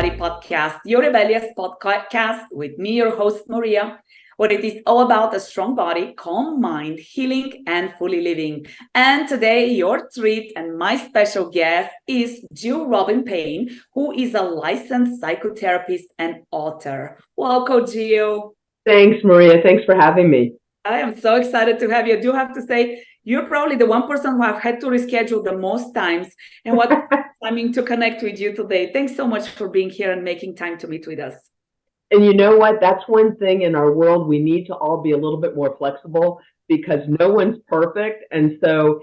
Body podcast, your Rebellious podcast with me, your host, Maria, where it is all about a strong body, calm mind, healing, and fully living. And today, your treat and my special guest is Jill Robin Payne, who is a licensed psychotherapist and author. Welcome, Jill. Thanks, Maria. Thanks for having me. I am so excited to have you. I do have to say, you're probably the one person who I've had to reschedule the most times, and what timing to connect with you today. Thanks so much for being here and making time to meet with us. And you know what? That's one thing in our world. We need to all be a little bit more flexible because no one's perfect. And so,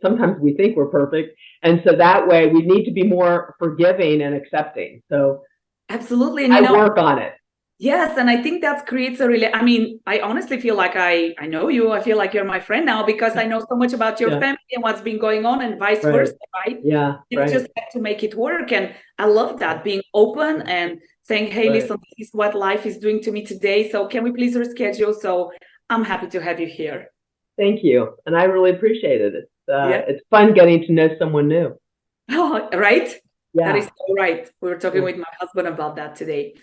sometimes we think we're perfect. And so that way we need to be more forgiving and accepting. So absolutely. And I work on it. Yes. And I think that creates I honestly feel like I know you. I feel like you're my friend now because I know so much about your family and what's been going on and vice versa, right? Yeah. You just have to make it work. And I love that, being open and saying, hey, listen, this is what life is doing to me today. So can we please reschedule? So I'm happy to have you here. Thank you. And I really appreciate it. It's fun getting to know someone new. Oh, right? Yeah. That is so right. We were talking with my husband about that today.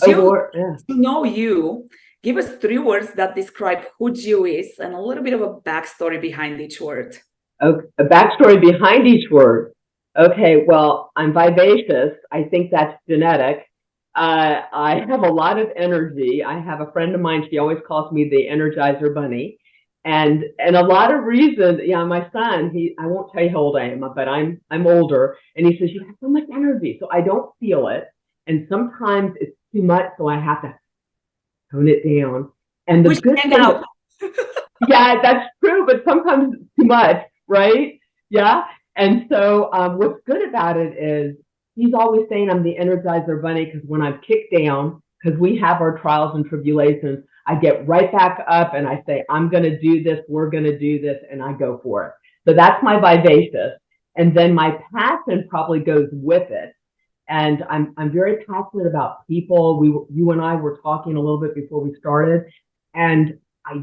Jill, to know you, give us 3 words that describe who Jill is and a little bit of a backstory behind each word. Okay, a backstory behind each word. Okay, well, I'm vivacious. I think that's genetic. I have a lot of energy. I have a friend of mine, she always calls me the Energizer Bunny. And a lot of reasons, my son, I won't tell you how old I am, but I'm older. And he says, you have so much energy. So I don't feel it. And sometimes it's too much, so I have to tone it down. And the good thing, yeah, that's true, but sometimes it's too much, right? Yeah. And so what's good about it is he's always saying I'm the Energizer Bunny because when I'm kicked down, because we have our trials and tribulations, I get right back up and I say, I'm going to do this, we're going to do this, and I go for it. So that's my vivacious. And then my passion probably goes with it. And I'm very passionate about people. You and I were talking a little bit before we started, and I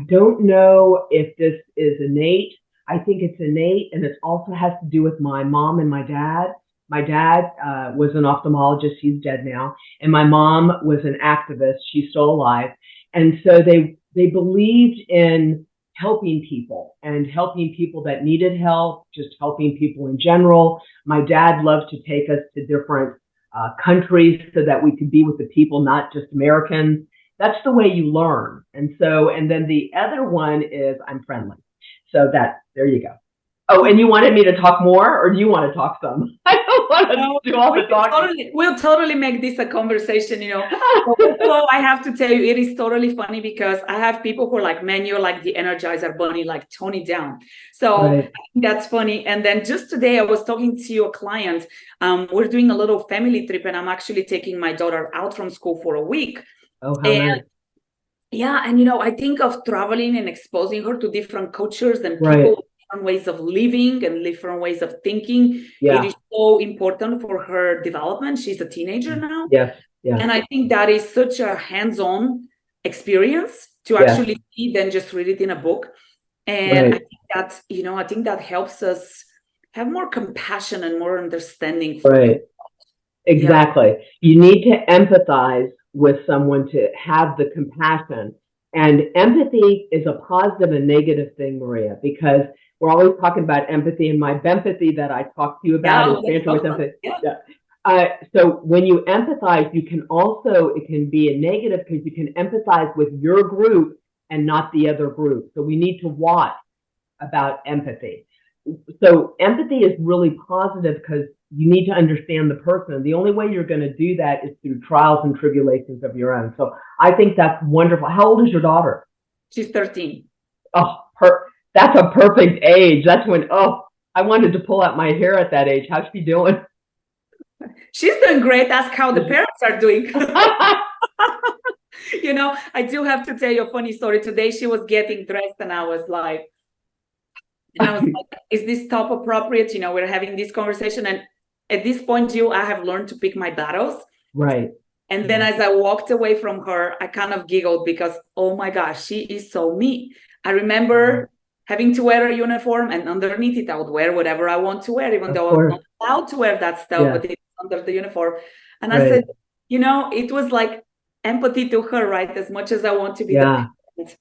don't know if this is innate. I think it's innate, and it also has to do with my mom and my dad. My dad was an ophthalmologist. He's dead now. And my mom was an activist. She's still alive. And so they believed in helping people and helping people that needed help, just helping people in general. My dad loved to take us to different countries so that we could be with the people, not just Americans. That's the way you learn. And then the other one is I'm friendly. So there you go. Oh, and you wanted me to talk more, or do you want to talk some? I don't want to do all the talking. We'll totally make this a conversation, So I have to tell you, it is totally funny because I have people who are like, man, you're like the Energizer Bunny, like tone it down. So I think that's funny. And then just today I was talking to a client. We're doing a little family trip and I'm actually taking my daughter out from school for a week. Oh, how nice. Yeah. And, I think of traveling and exposing her to different cultures and people. Different ways of living and different ways of thinking. It is so important for her development. She's a teenager now. Yeah. And I think that is such a hands-on experience to actually see than just read it in a book. And I think that helps us have more compassion and more understanding. Exactly. You need to empathize with someone to have the compassion. And empathy is a positive and negative thing, Maria, because we're always talking about empathy, and my empathy that I talked to you about is with empathy. So when you empathize, it can be a negative because you can empathize with your group and not the other group. So we need to watch about empathy. So empathy is really positive because you need to understand the person. And the only way you're going to do that is through trials and tribulations of your own. So I think that's wonderful. How old is your daughter? She's 13. Oh, that's a perfect age. That's when, I wanted to pull out my hair at that age. How's she doing? She's doing great. Ask how the parents are doing. I do have to tell you a funny story. Today she was getting dressed and I was like, is this top appropriate? We're having this conversation. And at this point, Jill, I have learned to pick my battles. Right. And then as I walked away from her, I kind of giggled because, oh my gosh, she is so me. I remember having to wear a uniform, and underneath it, I would wear whatever I want to wear, even though I'm not allowed to wear that stuff, but it's under the uniform. And I said, it was like empathy to her, right? As much as I want to be the parent,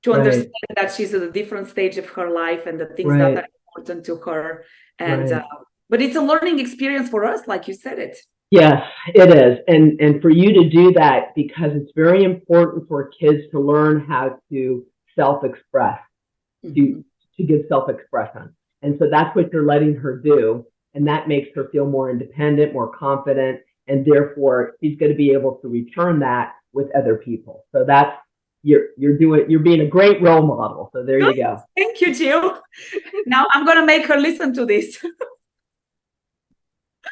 to understand that she's at a different stage of her life and the things that are important to her. And but it's a learning experience for us, like you said it. Yes, it is. And for you to do that, because it's very important for kids to learn how to self-express, to give self-expression. And so that's what you're letting her do. And that makes her feel more independent, more confident, and therefore she's going to be able to return that with other people. So that's, you're being a great role model. So there you go. Thank you, Jill. Now I'm going to make her listen to this.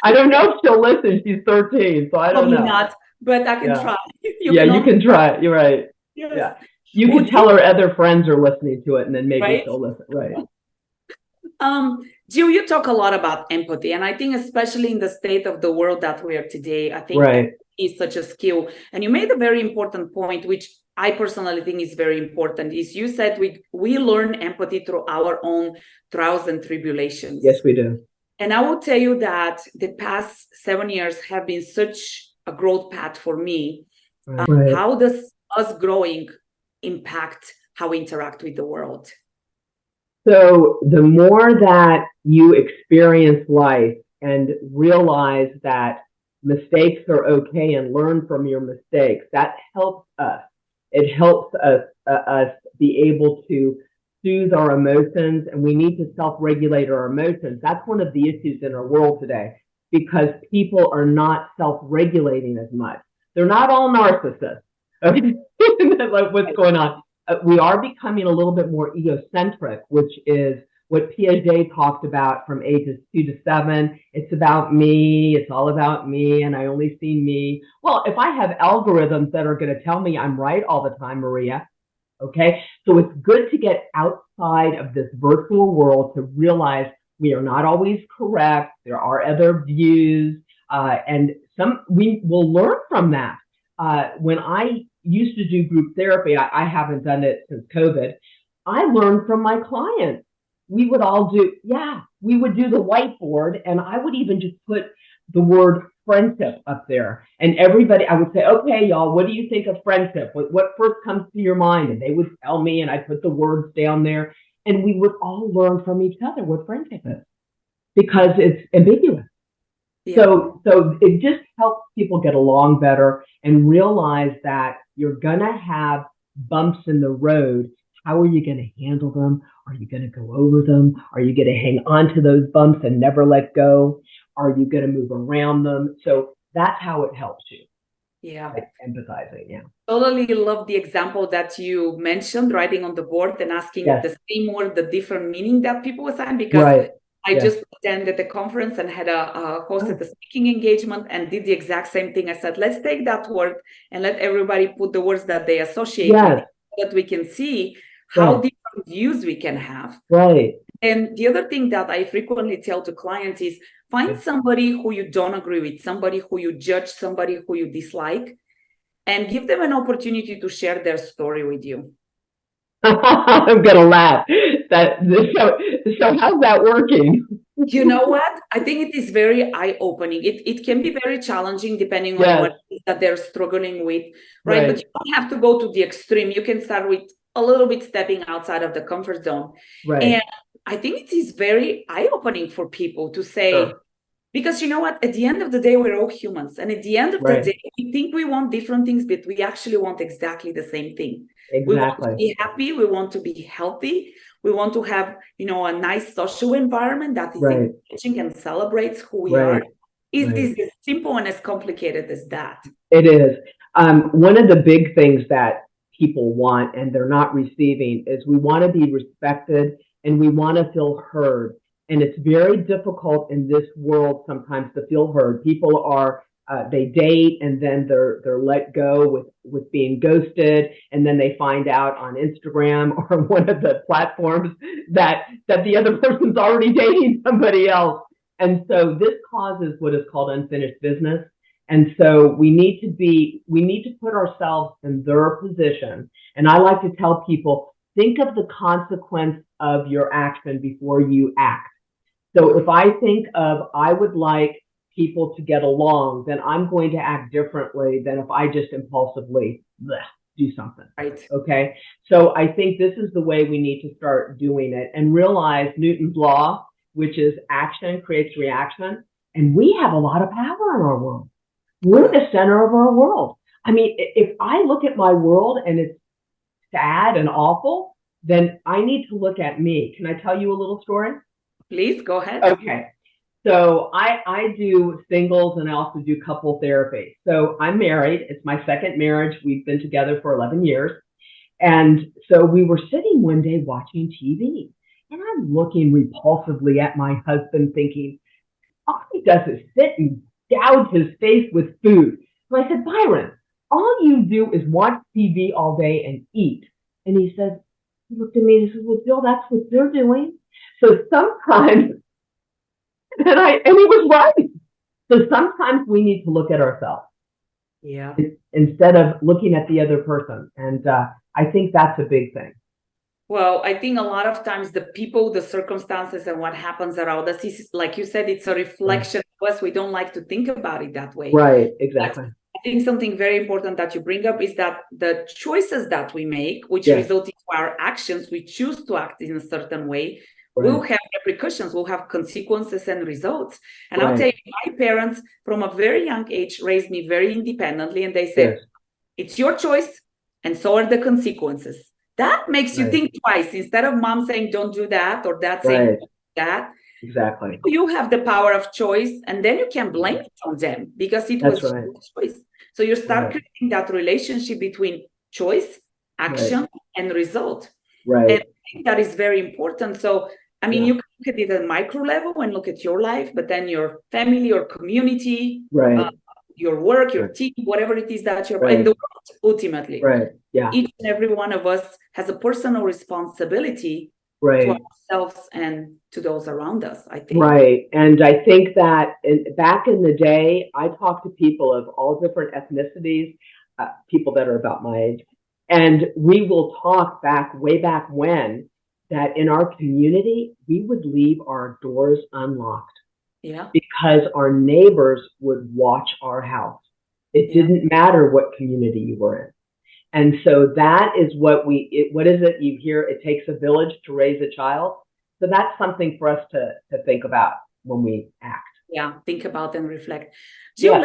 I don't know if she'll listen. She's 13, so I don't know. Probably not, but I can try. You can try. You're right. Yes. Yeah. You can tell her other friends are listening to it, and then maybe she'll listen. Right. Jill, you talk a lot about empathy, and I think especially in the state of the world that we are today, I think empathy is such a skill. And you made a very important point, which I personally think is very important, is you said we learn empathy through our own trials and tribulations. Yes, we do. And I will tell you that the past 7 years have been such a growth path for me. How does us growing impact how we interact with the world? So the more that you experience life and realize that mistakes are okay and learn from your mistakes, that helps us. It helps us be able to soothe our emotions, and we need to self-regulate our emotions. That's one of the issues in our world today, because people are not self-regulating as much. They're not all narcissists. Okay? Like what's going on? We are becoming a little bit more egocentric, which is what Piaget talked about from ages 2 to 7. It's about me. It's all about me, and I only see me. Well, if I have algorithms that are going to tell me I'm right all the time, Maria, okay, so it's good to get outside of this virtual world to realize we are not always correct. There are other views, and we will learn from that. When I used to do group therapy, I haven't done it since COVID. I learned from my clients. We would all do, we would do the whiteboard, and I would even just put the word friendship up there. And everybody, I would say, okay, y'all, what do you think of friendship? What first comes to your mind? And they would tell me, and I put the words down there, and we would all learn from each other what friendship is, because it's ambiguous. Yeah. So it just helps people get along better and realize that you're going to have bumps in the road. How are you going to handle them? Are you going to go over them? Are you going to hang on to those bumps and never let go? Are you going to move around them? So that's how it helps you. Yeah. Like empathizing. Yeah. Totally love the example that you mentioned, writing on the board and asking the same word, the different meaning that people assign, because I just attended the conference and had hosted a speaking engagement and did the exact same thing. I said, let's take that word and let everybody put the words that they associate with it, so that we can see how different views we can have. Right. And the other thing that I frequently tell to clients is find somebody who you don't agree with, somebody who you judge, somebody who you dislike, and give them an opportunity to share their story with you. I'm going to laugh. So how's that working? You know what? I think it is very eye-opening. It can be very challenging depending on what it is that they're struggling with, right? But you don't have to go to the extreme. You can start with a little bit stepping outside of the comfort zone. Right. And I think it is very eye-opening for people to say, because you know what? At the end of the day, we're all humans. And at the end of the day, we think we want different things, but we actually want exactly the same thing. Exactly. We want to be happy. We want to be healthy. We want to have, a nice social environment that is encouraging and celebrates who we are. Is this as simple and as complicated as that? It is. One of the big things that people want and they're not receiving is we want to be respected and we want to feel heard. And it's very difficult in this world sometimes to feel heard. People are they date and then they're let go with being ghosted, and then they find out on Instagram or one of the platforms that the other person's already dating somebody else. And so this causes what is called unfinished business. And so we need to put ourselves in their position. And I like to tell people, think of the consequence of your action before you act. So if I think of, I would like people to get along, then I'm going to act differently than if I just impulsively do something. Right. Okay. So I think this is the way we need to start doing it and realize Newton's law, which is action creates reaction. And we have a lot of power in our world. We're the center of our world. I mean, if I look at my world and it's sad and awful, then I need to look at me. Can I tell you a little story? Please go ahead. Okay. So I do singles and I also do couple therapy. So I'm married. It's my second marriage. We've been together for 11 years. And so we were sitting one day watching TV and I'm looking repulsively at my husband thinking, all he does is sit and gouge his face with food. So I said, Byron, all you do is watch TV all day and eat. And he looked at me and he said, well, Jill, that's what they're doing. So sometimes, and he was right. So sometimes we need to look at ourselves. Yeah. Instead of looking at the other person. And I think that's a big thing. Well, I think a lot of times the people, the circumstances, and what happens around us is, like you said, it's a reflection of us. We don't like to think about it that way. Right, exactly. But I think something very important that you bring up is that the choices that we make, which Yes. result in our actions, we choose to act in a certain way, will have repercussions, will have consequences and results. And I'll tell you, my parents from a very young age raised me very independently, and they said, it's your choice, and so are the consequences. That makes you think twice instead of mom saying, don't do that, or dad saying, don't do that. Exactly. You have the power of choice, and then you can blame it on them because it was your choice. So you start creating that relationship between choice, action, and result. Right. And I think that is very important. So, I mean, you can look at it at a micro level and look at your life, but then your family, your community, your work, your team, whatever it is that you're in the world, ultimately. Right. Yeah. Each and every one of us has a personal responsibility to ourselves and to those around us, I think. Right. And I think that back in the day, I talked to people of all different ethnicities, people that are about my age, and we will talk way back when, that in our community, we would leave our doors unlocked. Yeah. Because our neighbors would watch our house. It didn't matter what community you were in. And so that is what what is it you hear? It takes a village to raise a child. So that's something for us to think about when we act. Yeah, think about and reflect. Jill,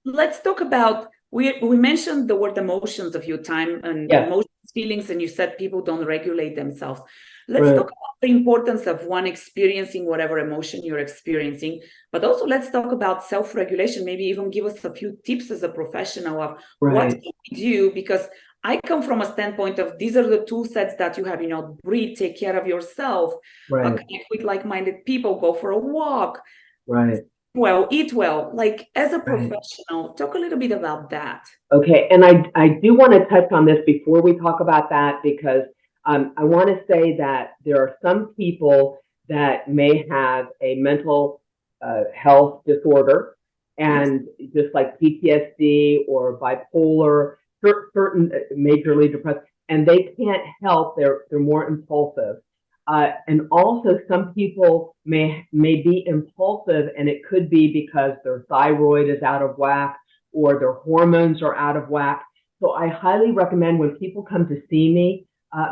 let's talk about, we mentioned the word emotions a few times, and emotions, feelings, and you said people don't regulate themselves. Let's talk about the importance of one experiencing whatever emotion you're experiencing, but also let's talk about self-regulation. Maybe even give us a few tips as a professional of what can we do, because I come from a standpoint of these are the tool sets that you have, breathe, take care of yourself, connect with like-minded people, go for a walk, well, eat well. Like as a professional, talk a little bit about that. Okay, and I do want to touch on this before we talk about that, because I want to say that there are some people that may have a mental health disorder, and just like PTSD or bipolar, certain majorly depressed, and they can't help, they're more impulsive. And also some people may be impulsive, and it could be because their thyroid is out of whack or their hormones are out of whack. So I highly recommend when people come to see me,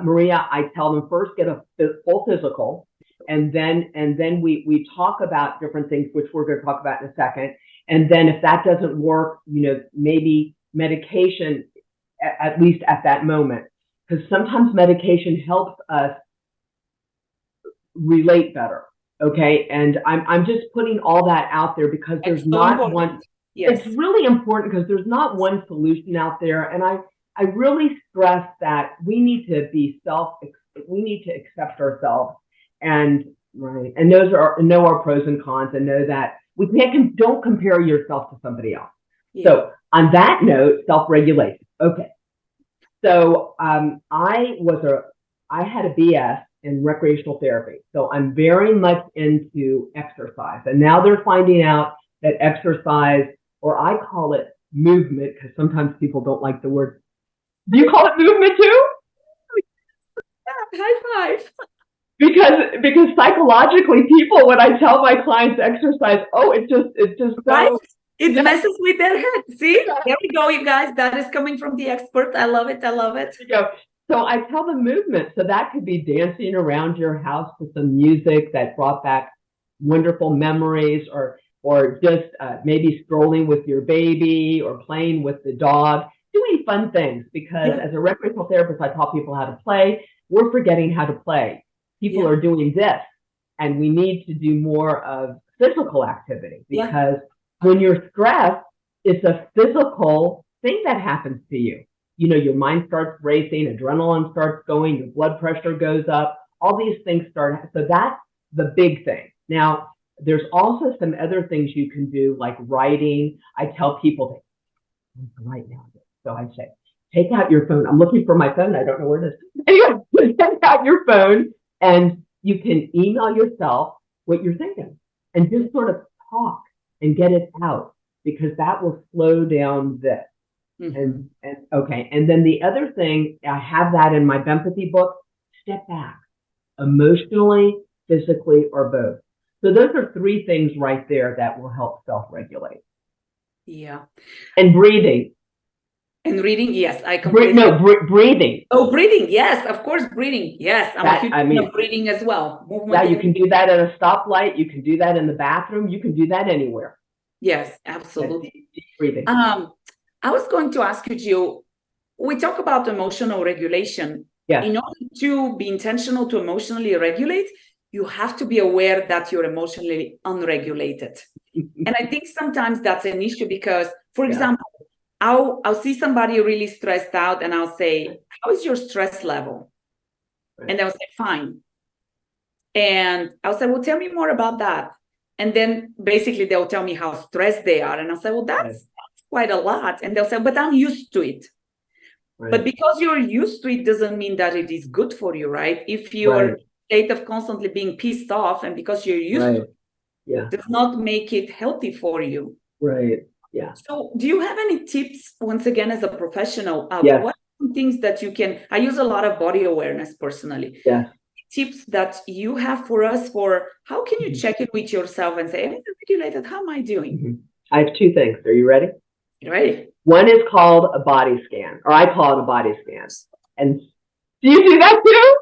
Maria, I tell them first get a full physical, and then we talk about different things, which we're going to talk about in a second. And then if that doesn't work, maybe medication, at least at that moment, because sometimes medication helps us relate better. Okay. And I'm just putting all that out there because there's not one. It's really important because there's not one solution out there. And I really stress that we need to we need to accept ourselves and know our pros and cons, and know that we don't compare yourself to somebody else. So on that note, self-regulation. Okay. So I had a BS in recreational therapy. So I'm very much into exercise. And now they're finding out that exercise, or I call it movement, because sometimes people don't like the word. Do you call it movement too? High five. because psychologically, people, when I tell my clients to exercise, it just Right? goes. It messes with their head. See, there we go, you guys. That is coming from the expert. I love it. I love it. So I tell them movement. So that could be dancing around your house to some music that brought back wonderful memories, or just maybe strolling with your baby or playing with the dog, doing fun things. Because as a recreational therapist, I taught people how to play. We're forgetting how to play. People are doing this, and we need to do more of physical activity, because when you're stressed, it's a physical thing that happens to you. Your mind starts racing, adrenaline starts going, your blood pressure goes up, all these things start. So that's the big thing. Now, there's also some other things you can do, like writing. I tell people to write now. So I say, take out your phone. I'm looking for my phone. I don't know where it is. Anyway, take out your phone, and you can email yourself what you're thinking and just sort of talk and get it out, because that will slow down this. And then the other thing, I have that in my Bempathy book, step back, emotionally, physically, or both. So those are three things right there that will help self-regulate. Yeah. And breathing. And reading, yes, I completely. Breathing. Oh, breathing, yes, of course, breathing. Yes, I'm a huge fan of breathing as well. Movement. You can do that at a stoplight. You can do that in the bathroom. You can do that anywhere. Yes, absolutely. Deep breathing. I was going to ask you, Jill, we talk about emotional regulation. In order to be intentional to emotionally regulate, you have to be aware that you're emotionally unregulated. And I think sometimes that's an issue because, for example, I'll see somebody really stressed out and I'll say, how is your stress level? Right. And they'll say, fine. And I'll say, well, tell me more about that. And then basically they'll tell me how stressed they are. And I'll say, well, that's quite a lot. And they'll say, but I'm used to it. Right. But because you're used to it doesn't mean that it is good for you, right? If you're state of constantly being pissed off and because you're used to it, does not make it healthy for you. Right. Yeah. So do you have any tips, once again, as a professional, what are some things that you can, I use a lot of body awareness personally. Yeah. Tips that you have for us for how can you check it with yourself and say, I'm regulated, how am I doing? I have two things. Are you ready? Ready. One is called a body scan, or I call it a body scan. And do you do that too?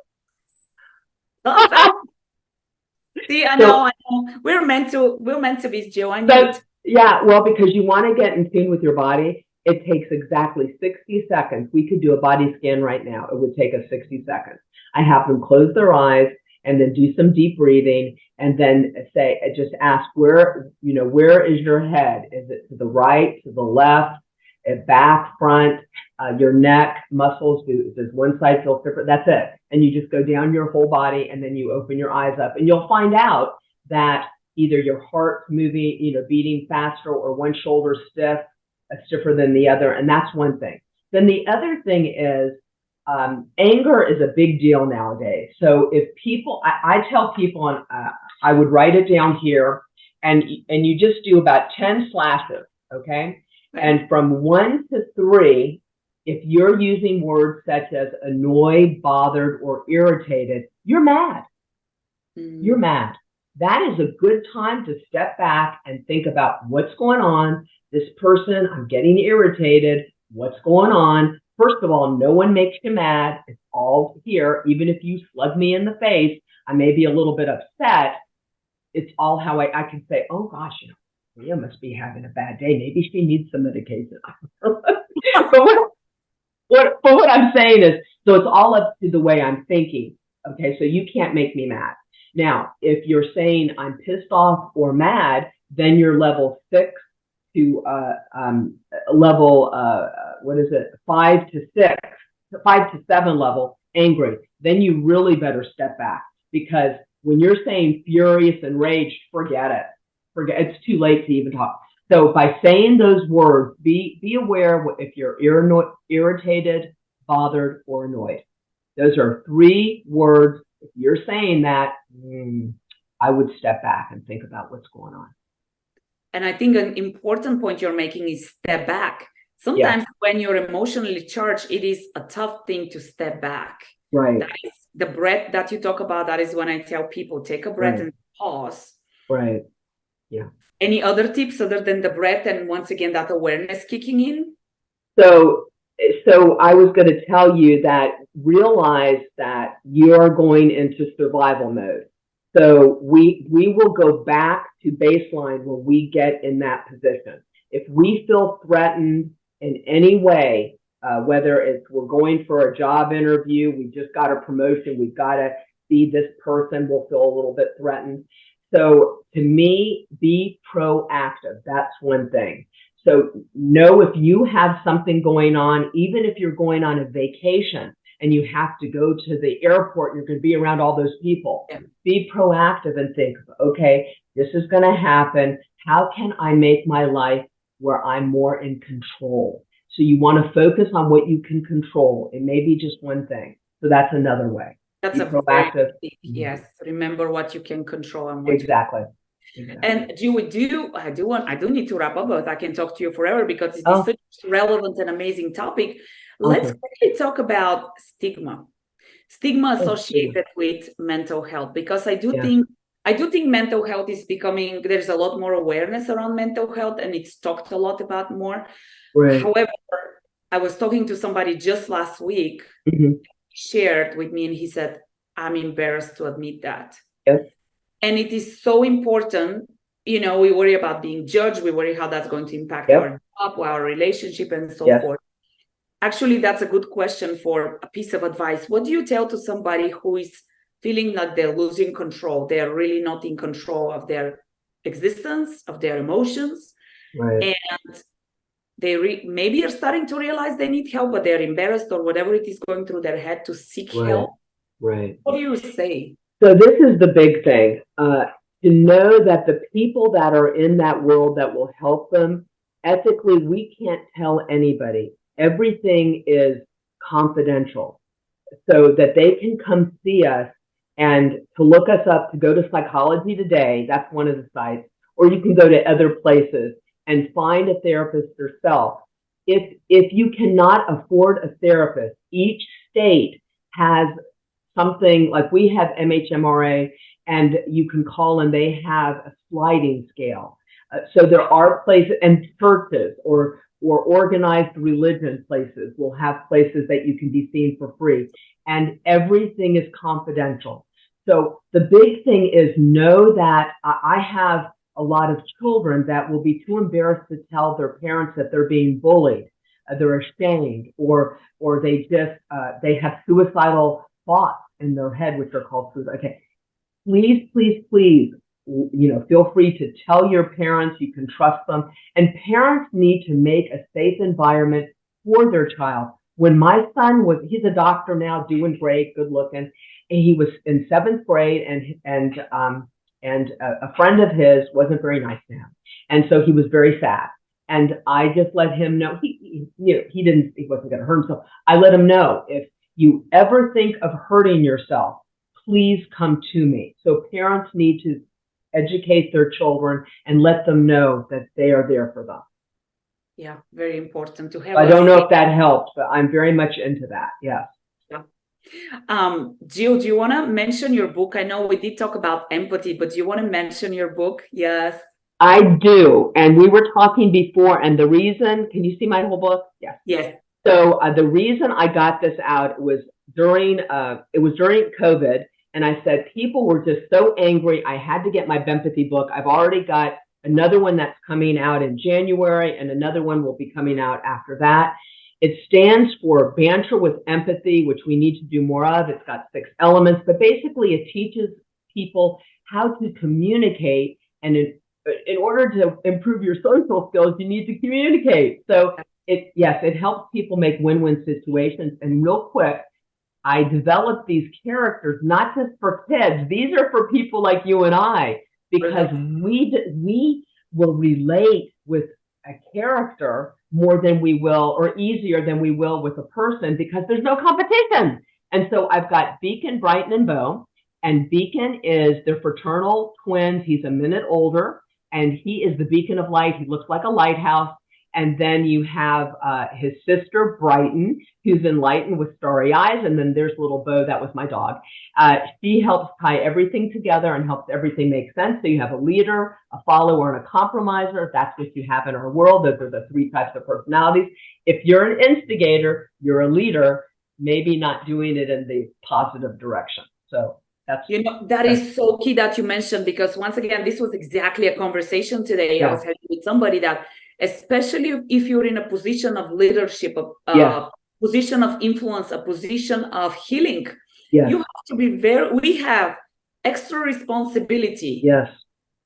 See, I know. We're meant to be, Jill. I know. Well, because you want to get in tune with your body, it takes exactly 60 seconds. We could do a body scan right now. It would take us 60 seconds. I have them close their eyes and then do some deep breathing and then just ask where is your head? Is it to the right, to the left, back, front, your neck, muscles? Does one side feel different? That's it. And you just go down your whole body and then you open your eyes up and you'll find out that either your heart's moving, beating faster, or one shoulder stiffer than the other. And that's one thing. Then the other thing is anger is a big deal nowadays. So if people, I tell people, and I would write it down here, and you just do about 10 slashes, okay? And from 1 to 3, if you're using words such as annoyed, bothered, or irritated, you're mad. You're mad. That is a good time to step back and think about what's going on. This person, I'm getting irritated. What's going on? First of all, no one makes you mad. It's all here. Even if you slug me in the face, I may be a little bit upset. It's all how I can say, oh gosh, Maria must be having a bad day. Maybe she needs some medication. but what I'm saying is, so it's all up to the way I'm thinking. Okay, so you can't make me mad. Now, if you're saying I'm pissed off or mad, then you're level 6 to level 5 to 7 level angry. Then you really better step back, because when you're saying furious and rage, forget it. It's too late to even talk. So by saying those words, be aware if you're irritated, bothered, or annoyed. Those are 3 words. If you're saying that, I would step back and think about what's going on. And I think an important point you're making is step back. Sometimes when you're emotionally charged, it is a tough thing to step back. Right. That is the breath that you talk about, that is when I tell people, take a breath and pause. Right. Yeah. Any other tips other than the breath and once again that awareness kicking in? So I was going to tell you that realize that you are going into survival mode. So we will go back to baseline when we get in that position. If we feel threatened in any way, whether it's we're going for a job interview, we just got a promotion, we've got to see this person, we'll feel a little bit threatened. So to me, be proactive. That's one thing. So know if you have something going on, even if you're going on a vacation and you have to go to the airport, you're going to be around all those people. Yeah. Be proactive and think, okay, this is going to happen. How can I make my life where I'm more in control? So you want to focus on what you can control. It may be just one thing. So that's another way. That's a proactive. Yes. Remember what you can control and what exactly. And I do need to wrap up, but I can talk to you forever because it's such a relevant and amazing topic. Let's quickly talk about stigma associated with mental health, because I do think mental health is becoming, there's a lot more awareness around mental health and it's talked a lot about more. Right. However, I was talking to somebody just last week, he shared with me and he said, I'm embarrassed to admit that. Yes. And it is so important, we worry about being judged. We worry how that's going to impact our job, our relationship, and so forth. Actually, that's a good question for a piece of advice. What do you tell to somebody who is feeling like they're losing control? They're really not in control of their existence, of their emotions. Right. And they maybe are starting to realize they need help, but they're embarrassed or whatever it is going through their head to seek help. Right. What do you say? So this is the big thing, to know that the people that are in that world that will help them, ethically, we can't tell anybody. Everything is confidential so that they can come see us and to look us up, to go to Psychology Today, that's one of the sites, or you can go to other places and find a therapist yourself. If you cannot afford a therapist, each state has something like we have MHMRA, and you can call and they have a sliding scale. So there are places, and churches or organized religion places will have places that you can be seen for free, and everything is confidential. So the big thing is know that I have a lot of children that will be too embarrassed to tell their parents that they're being bullied, they're ashamed, or they just they have suicidal thoughts in their head, which are called suicide. Okay, please, feel free to tell your parents. You can trust them, and parents need to make a safe environment for their child. When my son he's a doctor now, doing great, good looking, and he was in 7th grade, and a friend of his wasn't very nice to him, and so he was very sad. And I just let him know he wasn't going to hurt himself. I let him know, if you ever think of hurting yourself, please come to me. So parents need to educate their children and let them know that they are there for them. Yeah, very important to have. I don't know if that helps, but I'm very much into that. Yes. Yeah. Jill, do you want to mention your book? I know we did talk about empathy, but do you want to mention your book? Yes. I do. And we were talking before, and the reason, can you see my whole book? Yes. Yes. So the reason I got this out was during COVID, and I said people were just so angry. I had to get my empathy book. I've already got another one that's coming out in January, and another one will be coming out after that. It stands for Banter with Empathy, which we need to do more of. It's got 6 elements, but basically it teaches people how to communicate, and in order to improve your social skills, you need to communicate. So it helps people make win-win situations. And real quick, I developed these characters not just for kids. These are for people like you and I, because we will relate with a character more than we will, or easier than we will with a person, because there's no competition. And so I've got Beacon, Brighton, and Beau. And Beacon they're fraternal twins. He's a minute older, and he is the beacon of light. He looks like a lighthouse. And then you have his sister, Brighton, who's enlightened with starry eyes. And then there's little Bo, that was my dog. She helps tie everything together and helps everything make sense. So you have a leader, a follower, and a compromiser. That's what you have in our world. Those are the three types of personalities. If you're an instigator, you're a leader, maybe not doing it in the positive direction. So that's, that is so key that you mentioned, because once again, this was exactly a conversation today. I was having with somebody that, especially if you're in a position of leadership, a position of influence, a position of healing, you have to be we have extra responsibility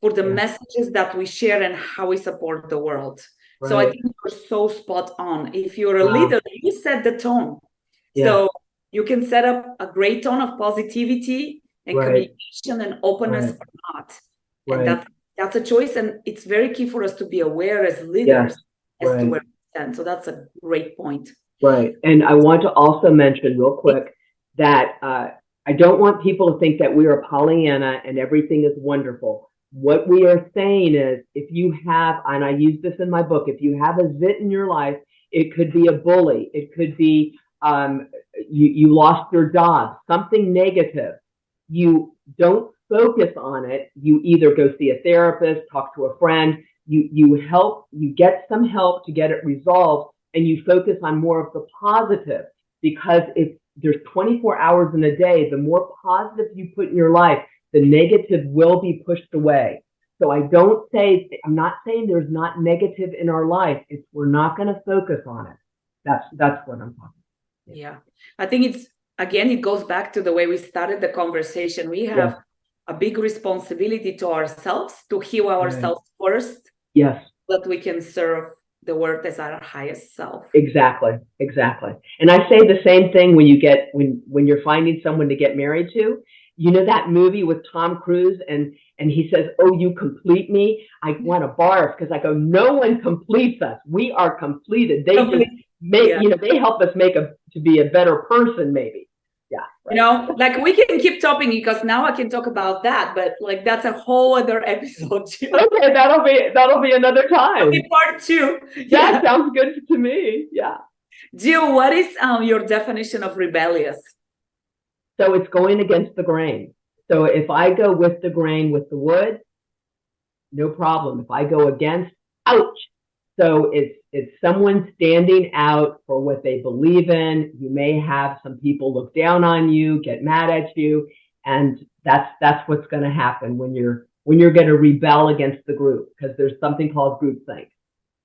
for the messages that we share and how we support the world. Right. So I think you're so spot on. If you're a leader, you set the tone. So you can set up a great tone of positivity and communication and openness or not. And that's a choice. And it's very key for us to be aware as leaders as to where we stand. So that's a great point. Right. And I want to also mention real quick that I don't want people to think that we are Pollyanna and everything is wonderful. What we are saying is, if you have, and I use this in my book, if you have a zit in your life, it could be a bully. It could be you lost your job, something negative. You don't focus on it. You either go see a therapist, talk to a friend, you get some help to get it resolved, and you focus on more of the positive, because if there's 24 hours in a day, the more positive you put in your life, the negative will be pushed away. So I'm not saying there's not negative in our life. It's we're not going to focus on it. That's what I'm talking about. Yeah. I think it goes back to the way we started the conversation. We have a big responsibility to ourselves to heal ourselves first. Yes. So that we can serve the world as our highest self. Exactly. And I say the same thing when you're finding someone to get married to. You know that movie with Tom Cruise and he says, "Oh, you complete me." I want to barf, because I go, no one completes us. We are completed. They just make, they help us to be a better person, maybe. Yeah. Right. Like we can keep talking, because now I can talk about that, but like that's a whole other episode. Okay, that'll be another time. Part 2. Yeah, sounds good to me. Yeah. Jill, what is your definition of rebellious? So it's going against the grain. So if I go with the grain with the wood, no problem. If I go against, ouch. So it's someone standing out for what they believe in. You may have some people look down on you, get mad at you, and that's what's going to happen when you're going to rebel against the group, because there's something called groupthink.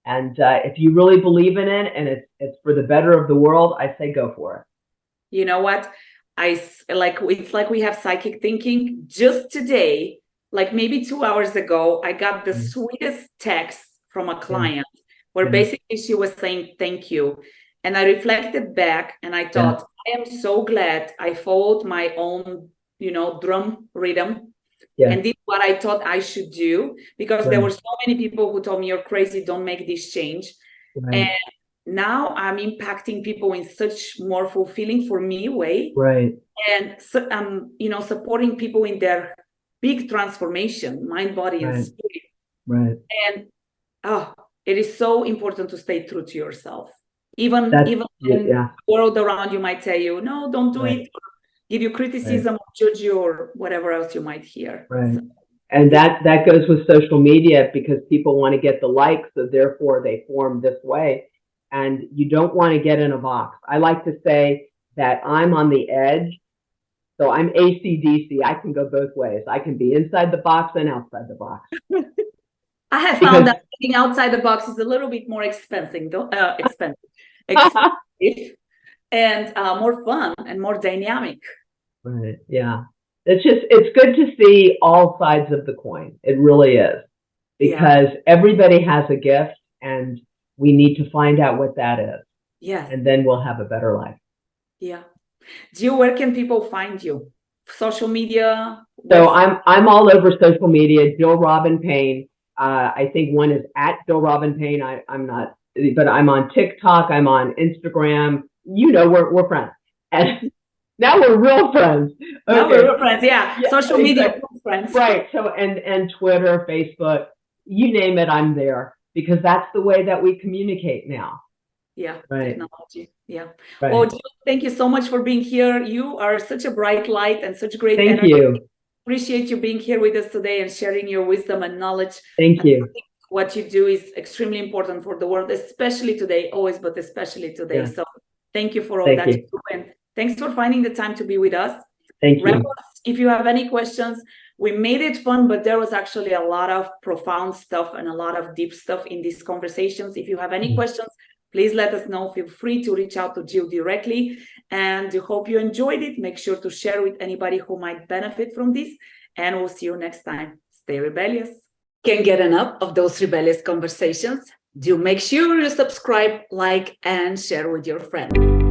And if you really believe in it and it's for the better of the world, I say go for it. You know what? It's like we have psychic thinking. Just today, like maybe 2 hours ago, I got the sweetest text from a client where basically she was saying thank you. And I reflected back and I thought, I am so glad I followed my own, drum rhythm and did what I thought I should do, because there were so many people who told me, "You're crazy, don't make this change." And now I'm impacting people in such more fulfilling for me way. Right. And so supporting people in their big transformation, mind, body, and spirit. Right. And it is so important to stay true to yourself. Even the world around you might tell you, "No, don't do it," or give you criticism, or judge you, or whatever else you might hear. Right. So, and that goes with social media, because people want to get the likes, so therefore they form this way. And you don't want to get in a box. I like to say that I'm on the edge. So I'm ACDC. I can go both ways. I can be inside the box and outside the box. I have found that being outside the box is a little bit more expensive, and more fun and more dynamic. Right. Yeah. It's good to see all sides of the coin. It really is, because everybody has a gift, and we need to find out what that is. Yes. And then we'll have a better life. Yeah. Jill, where can people find you? Social media? So I'm all over social media. Jill Robin Payne. I think one is at Jill Robin Payne. I'm not, but I'm on TikTok. I'm on Instagram. We're friends. And now we're real friends. Okay. Now we're real friends. Yeah. Social media friends. Right. So and Twitter, Facebook, you name it, I'm there. because that's the way that we communicate now. Yeah, right. Technology. Yeah. Right. Well, Jill, thank you so much for being here. You are such a bright light and such great Thank energy. you. Appreciate you being here with us today and sharing your wisdom and knowledge. Thank you. I think what you do is extremely important for the world, especially today, always, but especially today. Yeah. So thank you for all Thank that you. you do. And thanks for finding the time to be with us. Thank you. Rebels, if you have any questions, we made it fun, but there was actually a lot of profound stuff and a lot of deep stuff in these conversations. If you have any questions, please let us know. Feel free to reach out to Jill directly. And we hope you enjoyed it. Make sure to share with anybody who might benefit from this. And we'll see you next time. Stay rebellious. Can't get enough of those rebellious conversations? Do make sure you subscribe, like, and share with your friends.